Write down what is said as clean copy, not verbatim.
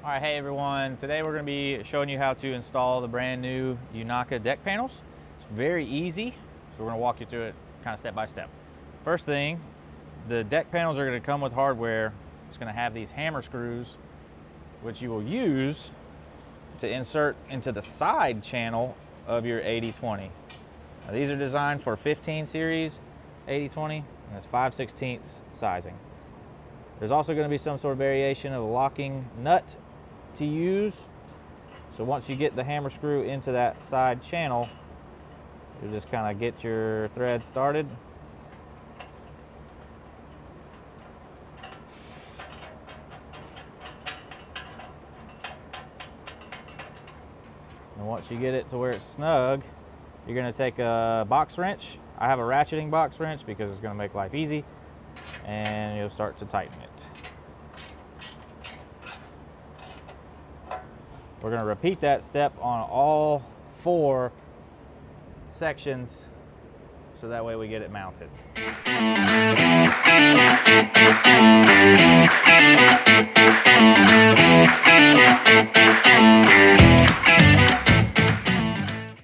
All right, hey everyone. Today we're going to be showing you how to install the brand new Unaka deck panels. It's very easy, so we're going to walk you through it kind of step by step. First thing, the deck panels are going to come with hardware. It's going to have these hammer screws, which you will use to insert into the side channel of your 80/20. Now, these are designed for 15 series 80/20, and it's 5/16 sizing. There's also going to be some sort of variation of a locking nut to use. So once you get the hammer screw into that side channel, you just kind of get your thread started. And once you get it to where it's snug, you're going to take a box wrench. I have a ratcheting box wrench because it's going to make life easy, and you'll start to tighten it. We're going to repeat that step on all 4 sections so that way we get it mounted.